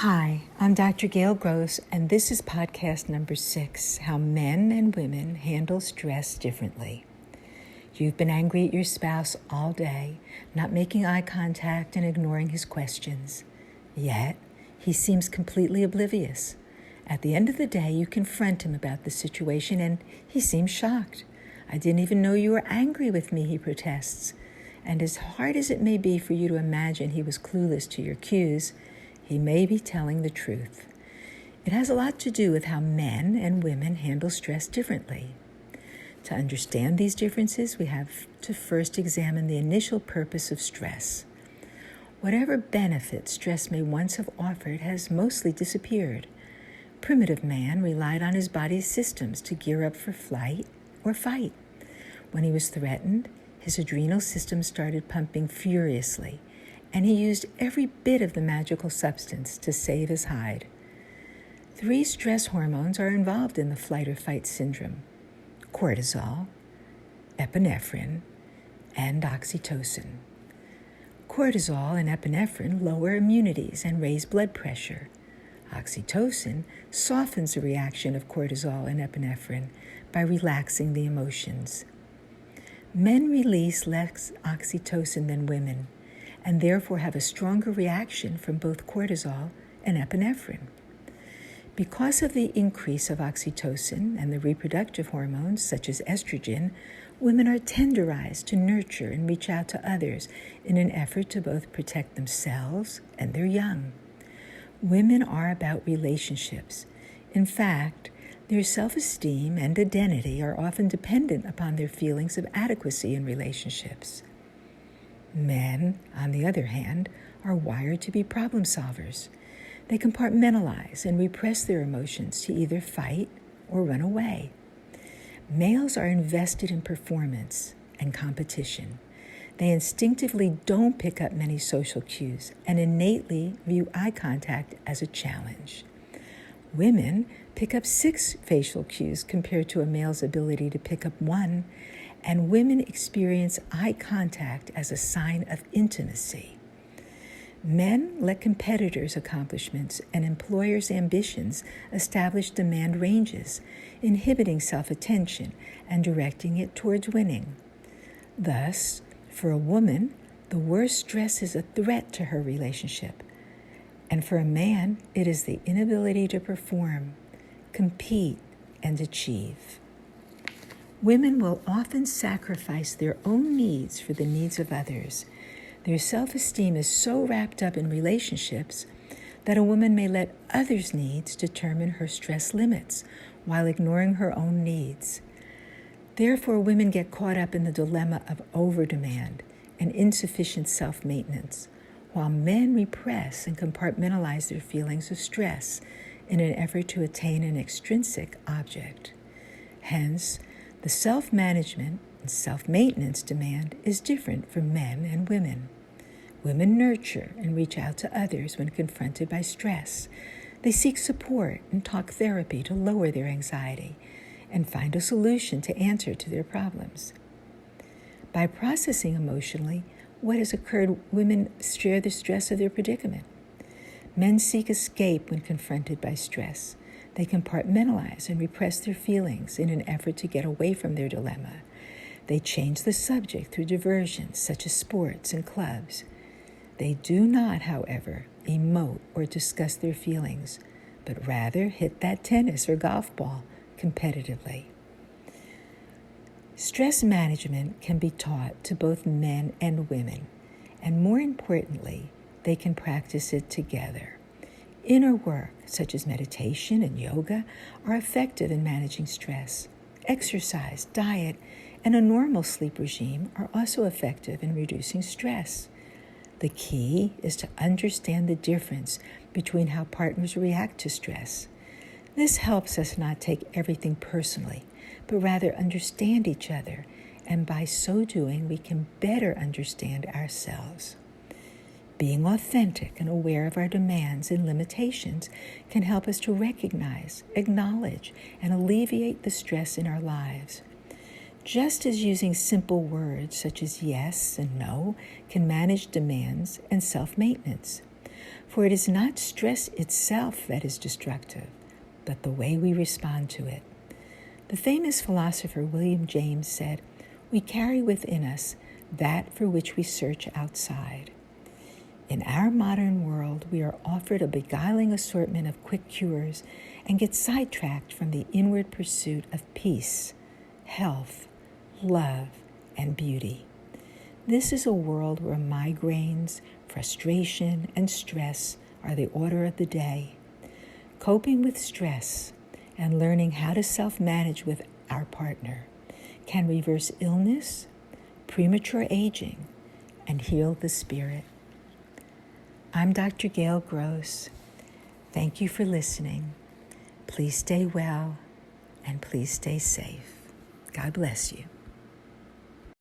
Hi, I'm Dr. Gail Gross, and this is podcast number 6, How Men and Women Handle Stress Differently. You've been angry at your spouse all day, not making eye contact and ignoring his questions. Yet, he seems completely oblivious. At the end of the day, you confront him about the situation, and he seems shocked. I didn't even know you were angry with me, he protests. And as hard as it may be for you to imagine he was clueless to your cues, he may be telling the truth. It has a lot to do with how men and women handle stress differently. To understand these differences, we have to first examine the initial purpose of stress. Whatever benefit stress may once have offered has mostly disappeared. Primitive man relied on his body's systems to gear up for flight or fight. When he was threatened, his adrenal system started pumping furiously, and he used every bit of the magical substance to save his hide. 3 stress hormones are involved in the flight or fight syndrome: cortisol, epinephrine, and oxytocin. Cortisol and epinephrine lower immunities and raise blood pressure. Oxytocin softens the reaction of cortisol and epinephrine by relaxing the emotions. Men release less oxytocin than women, and therefore have a stronger reaction from both cortisol and epinephrine. Because of the increase of oxytocin and the reproductive hormones, such as estrogen, women are tenderized to nurture and reach out to others in an effort to both protect themselves and their young. Women are about relationships. In fact, their self-esteem and identity are often dependent upon their feelings of adequacy in relationships. Men, on the other hand, are wired to be problem solvers. They compartmentalize and repress their emotions to either fight or run away. Males are invested in performance and competition. They instinctively don't pick up many social cues and innately view eye contact as a challenge. Women pick up 6 facial cues compared to a male's ability to pick up 1, and women experience eye contact as a sign of intimacy. Men let competitors' accomplishments and employers' ambitions establish demand ranges, inhibiting self-attention and directing it towards winning. Thus, for a woman, the worst stress is a threat to her relationship, and for a man, it is the inability to perform, compete, and achieve. Women will often sacrifice their own needs for the needs of others. Their self-esteem is so wrapped up in relationships that a woman may let others' needs determine her stress limits while ignoring her own needs. Therefore, women get caught up in the dilemma of overdemand and insufficient self-maintenance, while men repress and compartmentalize their feelings of stress in an effort to attain an extrinsic object. Hence, the self-management and self-maintenance demand is different for men and women. Women nurture and reach out to others when confronted by stress. They seek support and talk therapy to lower their anxiety and find a solution to answer to their problems. By processing emotionally what has occurred, women share the stress of their predicament. Men seek escape when confronted by stress. They compartmentalize and repress their feelings in an effort to get away from their dilemma. They change the subject through diversions such as sports and clubs. They do not, however, emote or discuss their feelings, but rather hit that tennis or golf ball competitively. Stress management can be taught to both men and women, and more importantly, they can practice it together. Inner work, such as meditation and yoga, are effective in managing stress. Exercise, diet, and a normal sleep regime are also effective in reducing stress. The key is to understand the difference between how partners react to stress. This helps us not take everything personally, but rather understand each other, and by so doing, we can better understand ourselves. Being authentic and aware of our demands and limitations can help us to recognize, acknowledge, and alleviate the stress in our lives. Just as using simple words such as yes and no can manage demands and self-maintenance, For it is not stress itself that is destructive, but the way we respond to it. The famous philosopher William James said, "We carry within us that for which we search outside." In our modern world, we are offered a beguiling assortment of quick cures and get sidetracked from the inward pursuit of peace, health, love, and beauty. This is a world where migraines, frustration, and stress are the order of the day. Coping with stress and learning how to self-manage with our partner can reverse illness, premature aging, and heal the spirit. I'm Dr. Gail Gross. Thank you for listening. Please stay well and please stay safe. God bless you.